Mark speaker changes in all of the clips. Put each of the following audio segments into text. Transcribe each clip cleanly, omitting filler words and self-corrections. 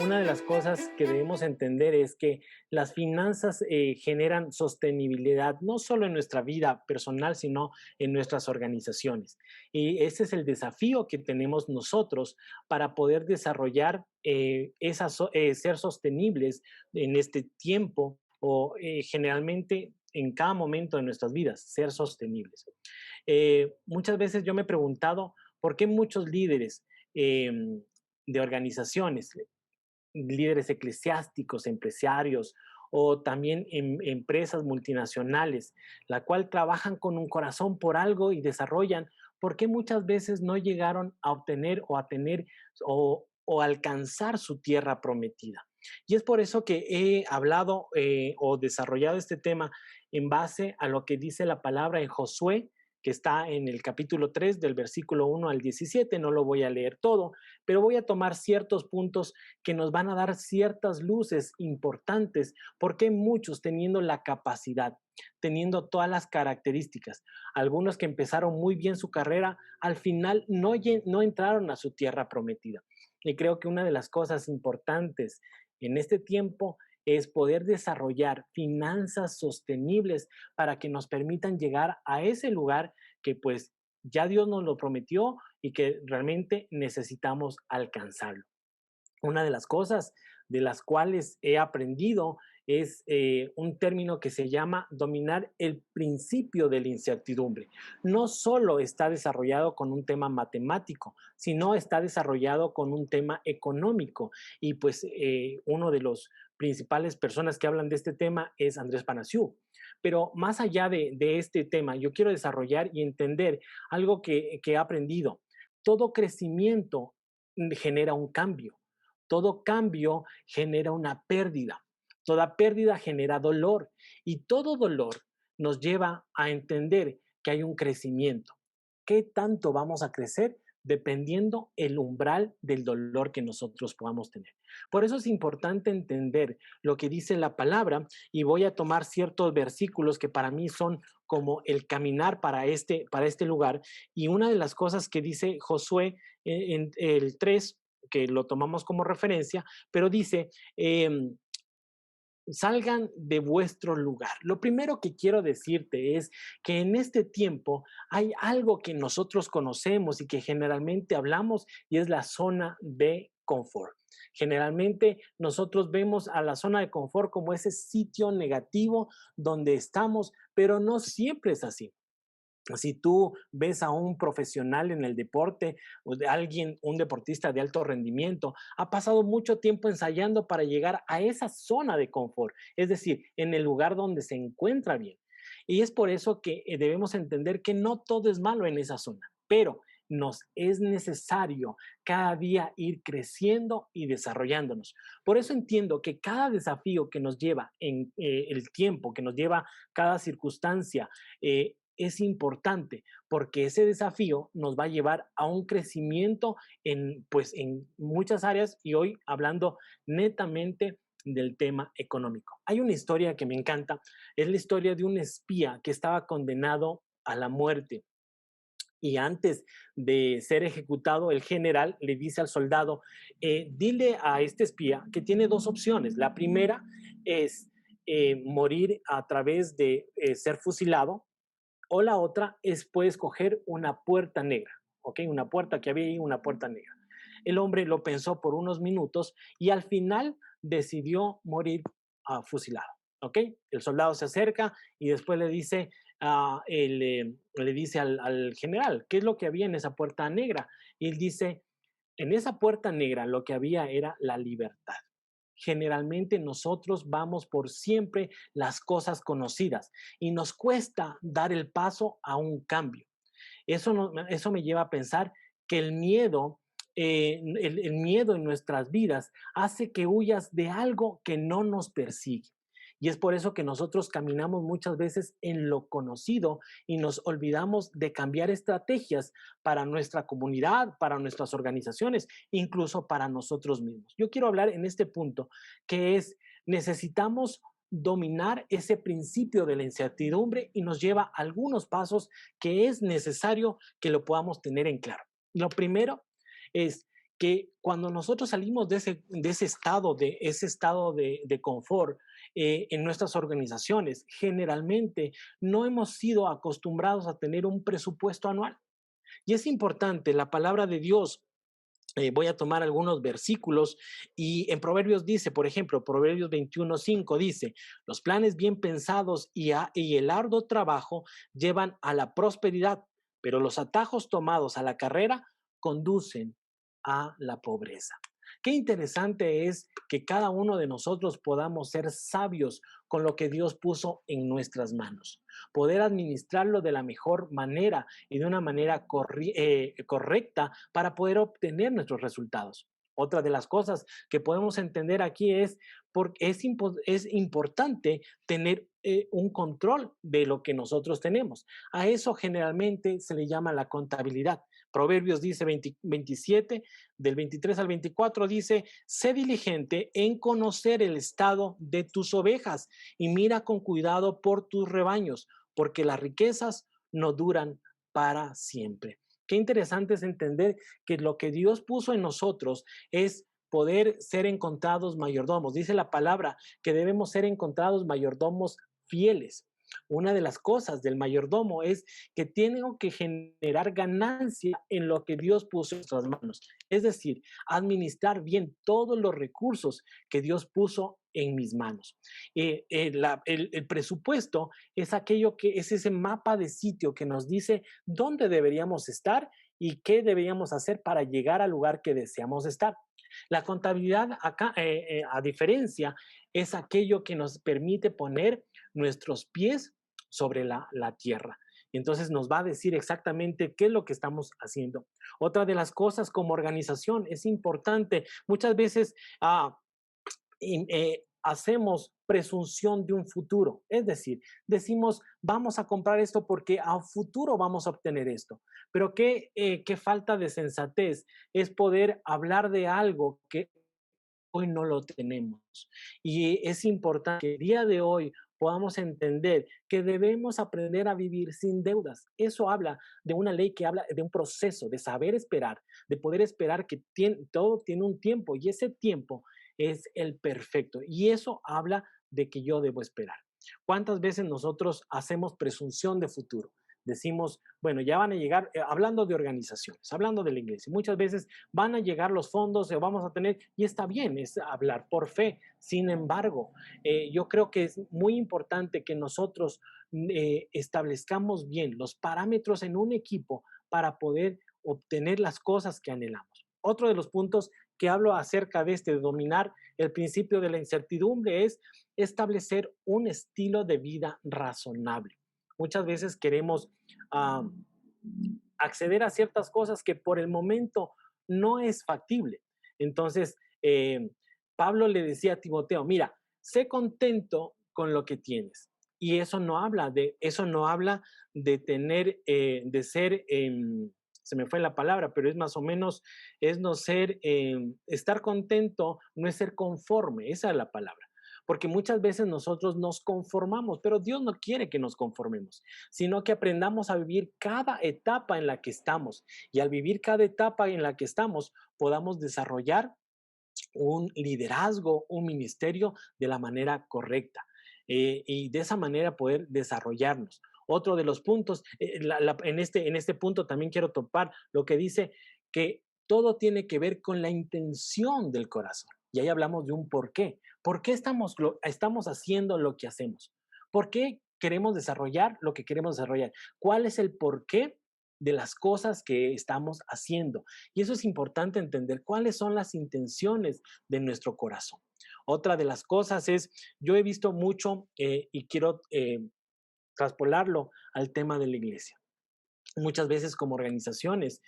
Speaker 1: una de las cosas que debemos entender es que las finanzas generan sostenibilidad, no solo en nuestra vida personal, sino en nuestras organizaciones. Y ese es el desafío que tenemos nosotros para poder desarrollar, ser sostenibles en este tiempo o generalmente en cada momento de nuestras vidas, ser sostenibles. Muchas veces yo me he preguntado por qué muchos líderes de organizaciones, líderes eclesiásticos, empresarios o también empresas multinacionales, la cual trabajan con un corazón por algo y desarrollan, ¿por qué muchas veces no llegaron a obtener o a tener o alcanzar su tierra prometida? Y es por eso que he hablado o desarrollado este tema en base a lo que dice la palabra en Josué, que está en el capítulo 3 del versículo 1 al 17. No lo voy a leer todo, pero voy a tomar ciertos puntos que nos van a dar ciertas luces importantes, porque muchos teniendo la capacidad, teniendo todas las características, algunos que empezaron muy bien su carrera, al final no entraron a su tierra prometida. Y creo que una de las cosas importantes en este tiempo es poder desarrollar finanzas sostenibles para que nos permitan llegar a ese lugar que pues ya Dios nos lo prometió y que realmente necesitamos alcanzarlo. Una de las cosas de las cuales he aprendido es un término que se llama dominar el principio de la incertidumbre. No solo está desarrollado con un tema matemático, sino está desarrollado con un tema económico. Y pues uno de los principales personas que hablan de este tema es Andrés Panassiou. Pero más allá de este tema, yo quiero desarrollar y entender algo que he aprendido. Todo crecimiento genera un cambio. Todo cambio genera una pérdida. Toda pérdida genera dolor y todo dolor nos lleva a entender que hay un crecimiento. ¿Qué tanto vamos a crecer? Dependiendo el umbral del dolor que nosotros podamos tener. Por eso es importante entender lo que dice la palabra y voy a tomar ciertos versículos que para mí son como el caminar para este lugar. Y una de las cosas que dice Josué en el 3, que lo tomamos como referencia, pero dice, salgan de vuestro lugar. Lo primero que quiero decirte es que en este tiempo hay algo que nosotros conocemos y que generalmente hablamos y es la zona de confort. Generalmente nosotros vemos a la zona de confort como ese sitio negativo donde estamos, pero no siempre es así. Si tú ves a un profesional en el deporte o de alguien, un deportista de alto rendimiento, ha pasado mucho tiempo ensayando para llegar a esa zona de confort, es decir, en el lugar donde se encuentra bien. Y es por eso que debemos entender que no todo es malo en esa zona, pero nos es necesario cada día ir creciendo y desarrollándonos. Por eso entiendo que cada desafío que nos lleva en el tiempo, que nos lleva cada circunstancia, es importante porque ese desafío nos va a llevar a un crecimiento pues, en muchas áreas y hoy hablando netamente del tema económico. Hay una historia que me encanta, es la historia de un espía que estaba condenado a la muerte y antes de ser ejecutado, el general le dice al soldado, dile a este espía que tiene dos opciones. La primera es morir a través de ser fusilado o la otra es puedes coger una puerta negra, ¿ok? Una puerta que había ahí, una puerta negra. El hombre lo pensó por unos minutos y al final decidió morir fusilado, ¿ok? El soldado se acerca y después le dice, le dice al general, ¿qué es lo que había en esa puerta negra? Y él dice, en esa puerta negra lo que había era la libertad. Generalmente nosotros vamos por siempre las cosas conocidas y nos cuesta dar el paso a un cambio. Eso me lleva a pensar que el miedo en nuestras vidas hace que huyas de algo que no nos persigue. Y es por eso que nosotros caminamos muchas veces en lo conocido y nos olvidamos de cambiar estrategias para nuestra comunidad, para nuestras organizaciones, incluso para nosotros mismos. Yo quiero hablar en este punto que es, necesitamos dominar ese principio de la incertidumbre y nos lleva a algunos pasos que es necesario que lo podamos tener en claro. Lo primero es que cuando nosotros salimos ese estado de confort en nuestras organizaciones, generalmente no hemos sido acostumbrados a tener un presupuesto anual. Y es importante, la palabra de Dios, voy a tomar algunos versículos y en Proverbios dice, por ejemplo, Proverbios 21:5 dice, los planes bien pensados y el arduo trabajo llevan a la prosperidad, pero los atajos tomados a la carrera conducen a la pobreza. Qué interesante es que cada uno de nosotros podamos ser sabios con lo que Dios puso en nuestras manos, poder administrarlo de la mejor manera y de una manera correcta para poder obtener nuestros resultados. Otra de las cosas que podemos entender aquí es porque es importante tener un control de lo que nosotros tenemos. A eso generalmente se le llama la contabilidad. Proverbios dice 27, del 23 al 24 dice, sé diligente en conocer el estado de tus ovejas y mira con cuidado por tus rebaños, porque las riquezas no duran para siempre. Qué interesante es entender que lo que Dios puso en nosotros es poder ser encontrados mayordomos. Dice la palabra que debemos ser encontrados mayordomos fieles. Una de las cosas del mayordomo es que tiene que generar ganancia en lo que Dios puso en nuestras manos. Es decir, administrar bien todos los recursos que Dios puso en mis manos. El presupuesto es aquello que es ese mapa de sitio que nos dice dónde deberíamos estar y qué deberíamos hacer para llegar al lugar que deseamos estar. La contabilidad acá, a diferencia, es aquello que nos permite poner nuestros pies sobre la tierra. Y entonces nos va a decir exactamente qué es lo que estamos haciendo. Otra de las cosas como organización es importante. Muchas veces hacemos presunción de un futuro. Es decir, decimos, vamos a comprar esto porque a futuro vamos a obtener esto. Pero qué falta de sensatez es poder hablar de algo que hoy no lo tenemos. Y es importante que el día de hoy podamos entender que debemos aprender a vivir sin deudas. Eso habla de una ley que habla de un proceso, de saber esperar, de poder esperar que todo tiene un tiempo y ese tiempo es el perfecto. Y eso habla de que yo debo esperar. ¿Cuántas veces nosotros hacemos presunción de futuro? Decimos, bueno, ya van a llegar, hablando de organizaciones, hablando de la iglesia, muchas veces van a llegar los fondos, vamos a tener, y está bien, es hablar por fe. Sin embargo, yo creo que es muy importante que nosotros establezcamos bien los parámetros en un equipo para poder obtener las cosas que anhelamos. Otro de los puntos que hablo acerca de este, de dominar el principio de la incertidumbre, es establecer un estilo de vida razonable. Muchas veces queremos uh, acceder a ciertas cosas que por el momento no es factible. Entonces, Pablo le decía a Timoteo, mira, sé contento con lo que tienes. Y eso no habla de tener, de ser, se me fue la palabra, pero es más o menos, es no ser, estar contento, no es ser conforme, esa es la palabra. Porque muchas veces nosotros nos conformamos, pero Dios no quiere que nos conformemos, sino que aprendamos a vivir cada etapa en la que estamos. Y al vivir cada etapa en la que estamos, podamos desarrollar un liderazgo, un ministerio de la manera correcta. Y de esa manera poder desarrollarnos. Otro de los puntos, en este punto también quiero topar lo que dice que todo tiene que ver con la intención del corazón. Y ahí hablamos de un por qué. ¿Por qué estamos haciendo lo que hacemos? ¿Por qué queremos desarrollar lo que queremos desarrollar? ¿Cuál es el por qué de las cosas que estamos haciendo? Y eso es importante entender cuáles son las intenciones de nuestro corazón. Otra de las cosas es, yo he visto mucho y quiero traspolarlo al tema de la iglesia. Muchas veces como organizaciones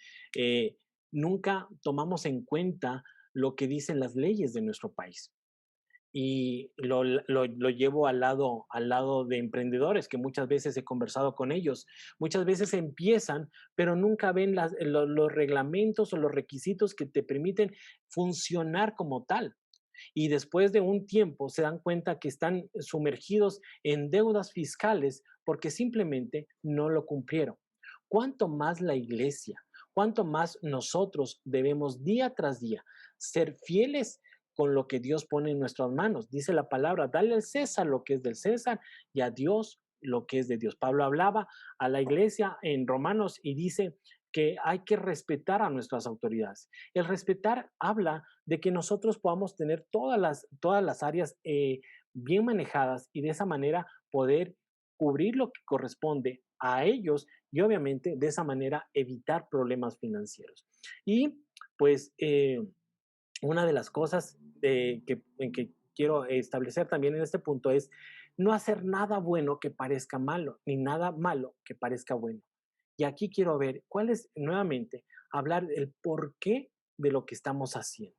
Speaker 1: nunca tomamos en cuenta lo que dicen las leyes de nuestro país. Y lo llevo al lado de emprendedores, que muchas veces he conversado con ellos. Muchas veces empiezan, pero nunca ven los reglamentos o los requisitos que te permiten funcionar como tal. Y después de un tiempo se dan cuenta que están sumergidos en deudas fiscales porque simplemente no lo cumplieron. ¿Cuánto más la iglesia? cuánto más nosotros debemos día tras día ser fieles con lo que Dios pone en nuestras manos. Dice la palabra, dale al César lo que es del César y a Dios lo que es de Dios. Pablo hablaba a la iglesia en Romanos y dice que hay que respetar a nuestras autoridades. El respetar habla de que nosotros podamos tener todas las áreas bien manejadas y de esa manera poder cubrir lo que corresponde a ellos y obviamente de esa manera evitar problemas financieros. Y pues una de las cosas que quiero establecer también en este punto es no hacer nada bueno que parezca malo, ni nada malo que parezca bueno. Y aquí quiero ver cuál es, nuevamente, hablar del porqué de lo que estamos haciendo.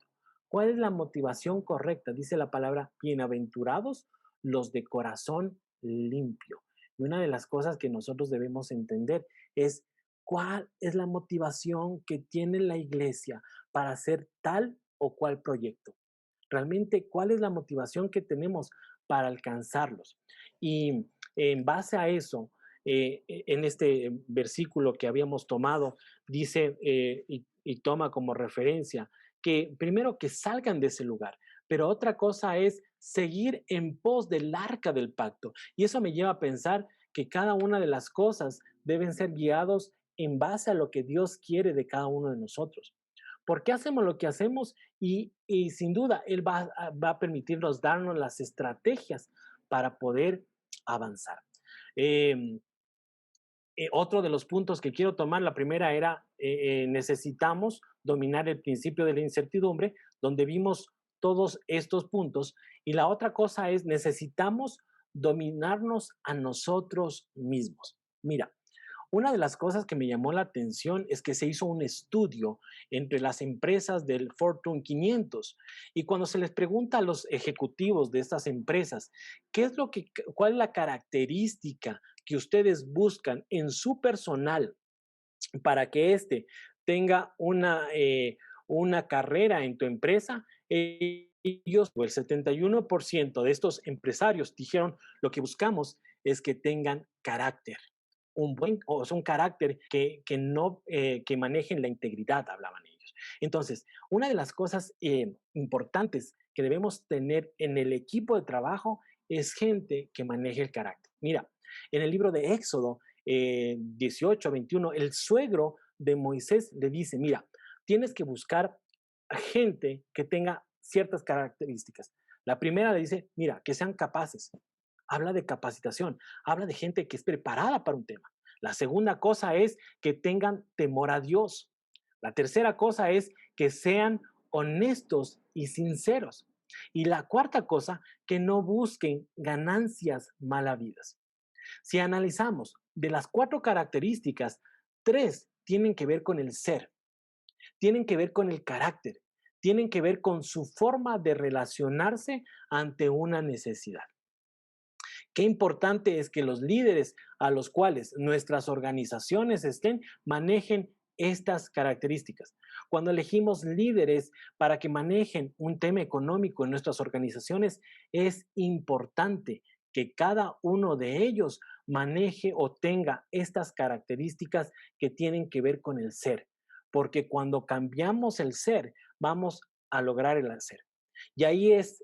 Speaker 1: ¿Cuál es la motivación correcta? Dice la palabra, bienaventurados los de corazón limpio. Y una de las cosas que nosotros debemos entender es cuál es la motivación que tiene la iglesia para hacer tal o cual proyecto. Realmente, ¿cuál es la motivación que tenemos para alcanzarlos? Y en base a eso, en este versículo que habíamos tomado, dice y toma como referencia que primero que salgan de ese lugar, pero otra cosa es seguir en pos del arca del pacto. Y eso me lleva a pensar que cada una de las cosas deben ser guiados en base a lo que Dios quiere de cada uno de nosotros. ¿Por qué hacemos lo que hacemos? Y sin duda, Él va a permitirnos darnos las estrategias para poder avanzar. Eh, Otro de los puntos que quiero tomar, la primera era, necesitamos dominar el principio de la incertidumbre, donde vimos todos estos puntos. Y la otra cosa es, necesitamos dominarnos a nosotros mismos. Mira, una de las cosas que me llamó la atención es que se hizo un estudio entre las empresas del Fortune 500 y cuando se les pregunta a los ejecutivos de estas empresas, ¿cuál es la característica que ustedes buscan en su personal para que éste tenga una carrera en tu empresa? Ellos, o el 71% de estos empresarios dijeron, lo que buscamos es que tengan carácter o sea, un carácter que manejen la integridad, hablaban ellos. Entonces, una de las cosas importantes que debemos tener en el equipo de trabajo es gente que maneje el carácter. Mira, en el libro de Éxodo 18-21, el suegro de Moisés le dice, mira, tienes que buscar a gente que tenga ciertas características. La primera le dice, mira, que sean capaces. Habla de capacitación, habla de gente que es preparada para un tema. La segunda cosa es que tengan temor a Dios. La tercera cosa es que sean honestos y sinceros. Y la cuarta cosa, que no busquen ganancias malavidas. Si analizamos de las cuatro características, tres tienen que ver con el ser, tienen que ver con el carácter, tienen que ver con su forma de relacionarse ante una necesidad. Qué importante es que los líderes a los cuales nuestras organizaciones estén manejen estas características. Cuando elegimos líderes para que manejen un tema económico en nuestras organizaciones, es importante que cada uno de ellos maneje o tenga estas características que tienen que ver con el ser. Porque cuando cambiamos el ser, vamos a lograr el hacer. Y ahí es,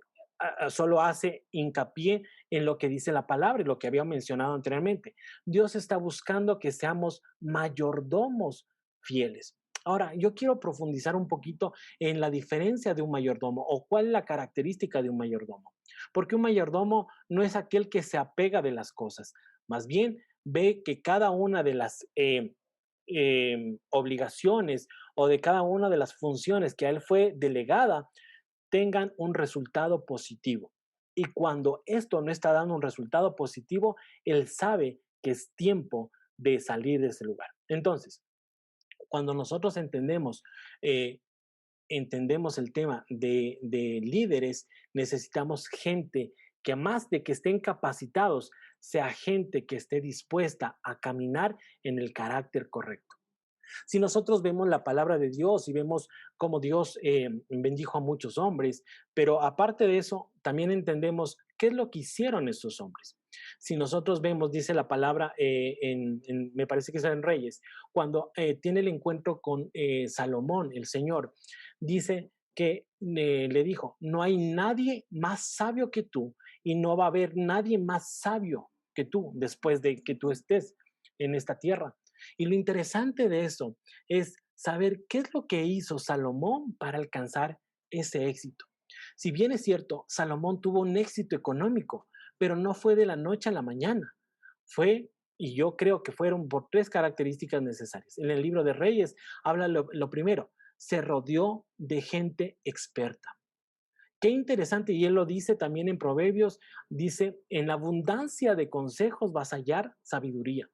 Speaker 1: solo hace hincapié en lo que dice la palabra y lo que había mencionado anteriormente. Dios está buscando que seamos mayordomos fieles. Ahora, yo quiero profundizar un poquito en la diferencia de un mayordomo o cuál es la característica de un mayordomo. Porque un mayordomo no es aquel que se apega de las cosas, más bien ve que cada una de las obligaciones o de cada una de las funciones que a él fue delegada tengan un resultado positivo. Y cuando esto no está dando un resultado positivo, él sabe que es tiempo de salir de ese lugar. Entonces, cuando nosotros eh, entendemos el tema de líderes, necesitamos gente que más de que estén capacitados, sea gente que esté dispuesta a caminar en el carácter correcto. Si nosotros vemos la palabra de Dios y vemos cómo Dios bendijo a muchos hombres, pero aparte de eso, también entendemos qué es lo que hicieron estos hombres. Si nosotros vemos, dice la palabra, me parece que es en Reyes, cuando tiene el encuentro con Salomón, el Señor, dice que le dijo, no hay nadie más sabio que tú y no va a haber nadie más sabio que tú después de que tú estés en esta tierra. Y lo interesante de eso es saber qué es lo que hizo Salomón para alcanzar ese éxito. Si bien es cierto, Salomón tuvo un éxito económico, pero no fue de la noche a la mañana. Fue, y yo creo que fueron por tres características necesarias. En el libro de Reyes habla lo primero, se rodeó de gente experta. Qué interesante, y él lo dice también en Proverbios, dice, en la abundancia de consejos vas a hallar sabiduría.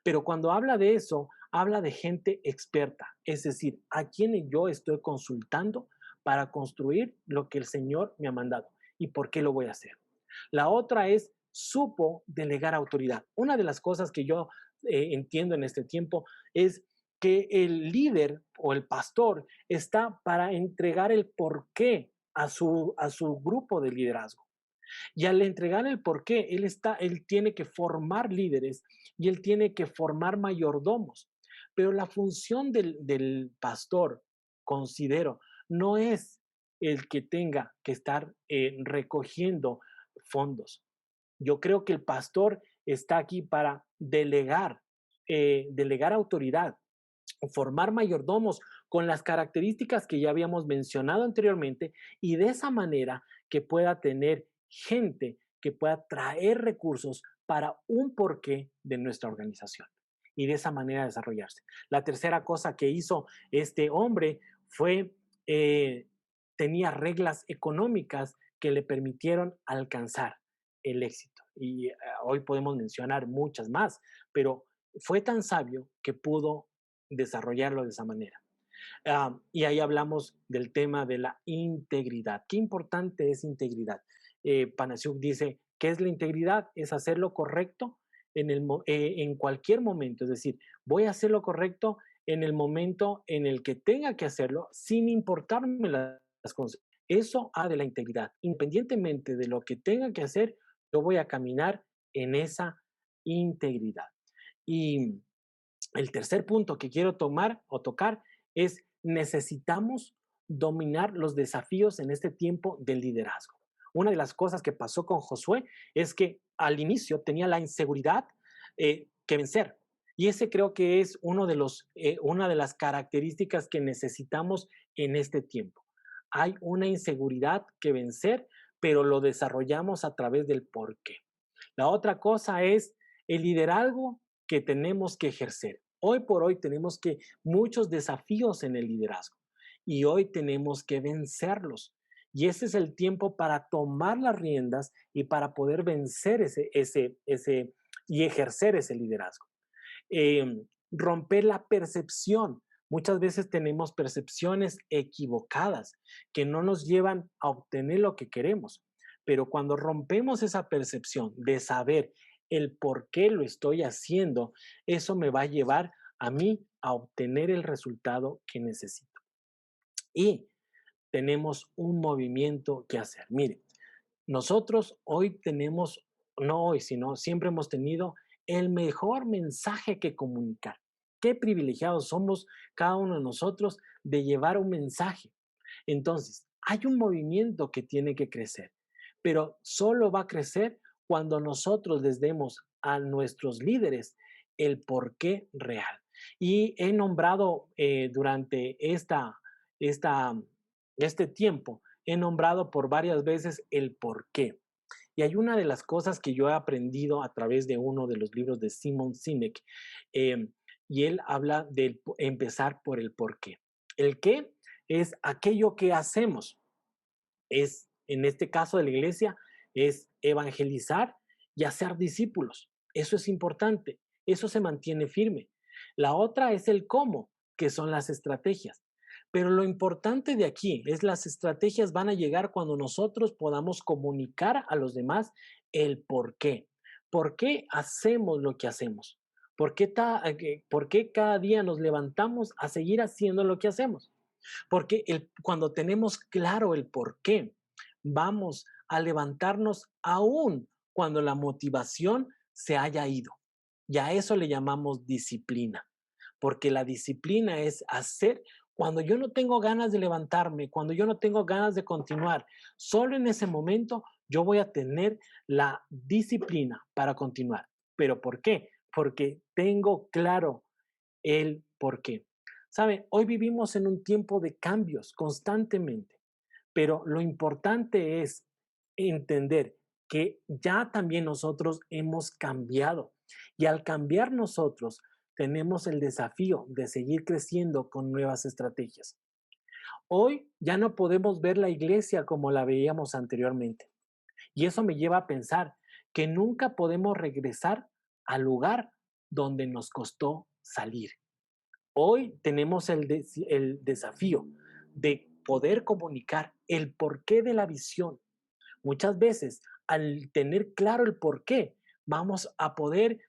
Speaker 1: Pero cuando habla de eso, habla de gente experta, es decir, a quienes yo estoy consultando para construir lo que el Señor me ha mandado y por qué lo voy a hacer. La otra es, supo delegar autoridad. Una de las cosas que yo entiendo en este tiempo es que el líder o el pastor está para entregar el porqué a su grupo de liderazgo. Y al entregar el porqué, él tiene que formar líderes y él tiene que formar mayordomos. Pero la función del pastor, considero, no es el que tenga que estar recogiendo fondos. Yo creo que el pastor está aquí para delegar autoridad, formar mayordomos con las características que ya habíamos mencionado anteriormente y de esa manera que pueda tener gente que pueda traer recursos para un porqué de nuestra organización y de esa manera desarrollarse. La tercera cosa que hizo este hombre fue, eh, tenía reglas económicas que le permitieron alcanzar el éxito. Y hoy podemos mencionar muchas más, pero fue tan sabio que pudo desarrollarlo de esa manera. Y ahí hablamos del tema de la integridad. Qué importante es integridad. Panasiuk dice, ¿qué es la integridad? Es hacer lo correcto en cualquier momento. Es decir, voy a hacer lo correcto en el momento en el que tenga que hacerlo, sin importarme las consecuencias. Eso ha de la integridad. Independientemente de lo que tenga que hacer, yo voy a caminar en esa integridad. Y el tercer punto que quiero tomar o tocar es necesitamos dominar los desafíos en este tiempo del liderazgo. Una de las cosas que pasó con Josué es que al inicio tenía la inseguridad que vencer. Y ese creo que es una de las características que necesitamos en este tiempo. Hay una inseguridad que vencer, pero lo desarrollamos a través del por qué. La otra cosa es el liderazgo que tenemos que ejercer. Hoy por hoy tenemos muchos desafíos en el liderazgo y hoy tenemos que vencerlos. Y ese es el tiempo para tomar las riendas y para poder vencer y ejercer ese liderazgo. Romper la percepción. Muchas veces tenemos percepciones equivocadas que no nos llevan a obtener lo que queremos. Pero cuando rompemos esa percepción de saber el por qué lo estoy haciendo, eso me va a llevar a mí a obtener el resultado que necesito. Y tenemos un movimiento que hacer. Mire, nosotros hoy tenemos, no hoy, sino siempre hemos tenido el mejor mensaje que comunicar. Qué privilegiados somos cada uno de nosotros de llevar un mensaje. Entonces, hay un movimiento que tiene que crecer, pero solo va a crecer cuando nosotros les demos a nuestros líderes el porqué real. Y he nombrado durante esta, este tiempo, he nombrado por varias veces el porqué. Y hay una de las cosas que yo he aprendido a través de uno de los libros de Simon Sinek, eh, y él habla de empezar por el porqué. El qué es aquello que hacemos. Es, en este caso de la iglesia, es evangelizar y hacer discípulos. Eso es importante. Eso se mantiene firme. La otra es el cómo, que son las estrategias. Pero lo importante de aquí es las estrategias van a llegar cuando nosotros podamos comunicar a los demás el por qué. ¿Por qué hacemos lo que hacemos? ¿Por qué cada día nos levantamos a seguir haciendo lo que hacemos? Porque cuando tenemos claro el por qué, vamos a levantarnos aún cuando la motivación se haya ido. Y a eso le llamamos disciplina, porque la disciplina es hacer cuando yo no tengo ganas de levantarme, cuando yo no tengo ganas de continuar. Solo en ese momento yo voy a tener la disciplina para continuar. ¿Pero por qué? Porque tengo claro el por qué. ¿Sabe? Hoy vivimos en un tiempo de cambios constantemente, pero lo importante es entender que ya también nosotros hemos cambiado y al cambiar nosotros tenemos el desafío de seguir creciendo con nuevas estrategias. Hoy ya no podemos ver la iglesia como la veíamos anteriormente y eso me lleva a pensar que nunca podemos regresar al lugar donde nos costó salir. Hoy tenemos el desafío de poder comunicar el porqué de la visión. Muchas veces, al tener claro el porqué, vamos a poder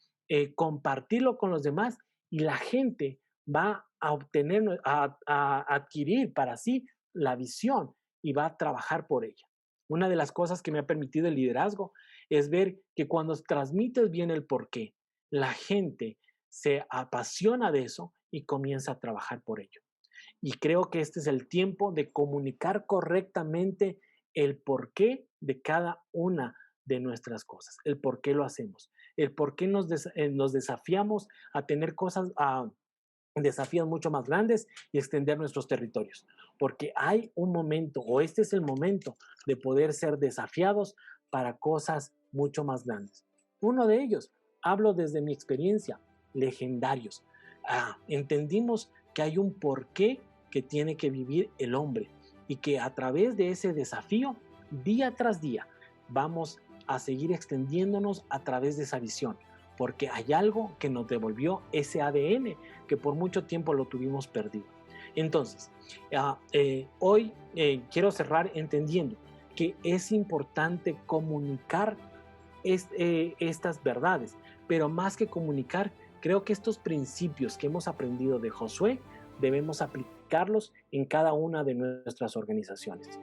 Speaker 1: compartirlo con los demás y la gente va a obtener, a adquirir para sí la visión y va a trabajar por ella. Una de las cosas que me ha permitido el liderazgo es ver que cuando transmites bien el porqué, la gente se apasiona de eso y comienza a trabajar por ello. Y creo que este es el tiempo de comunicar correctamente el porqué de cada una de nuestras cosas, el por qué lo hacemos, el por qué nos desafiamos a tener cosas, a desafíos mucho más grandes y extender nuestros territorios. Porque hay un momento, o este es el momento, de poder ser desafiados para cosas mucho más grandes. Uno de ellos, hablo desde mi experiencia, legendarios. Entendimos que hay un porqué que tiene que vivir el hombre y que a través de ese desafío, día tras día, vamos a seguir extendiéndonos a través de esa visión, porque hay algo que nos devolvió ese ADN que por mucho tiempo lo tuvimos perdido. Entonces, hoy quiero cerrar entendiendo que es importante comunicar estas verdades, pero más que comunicar, creo que estos principios que hemos aprendido de Josué debemos aplicarlos en cada una de nuestras organizaciones.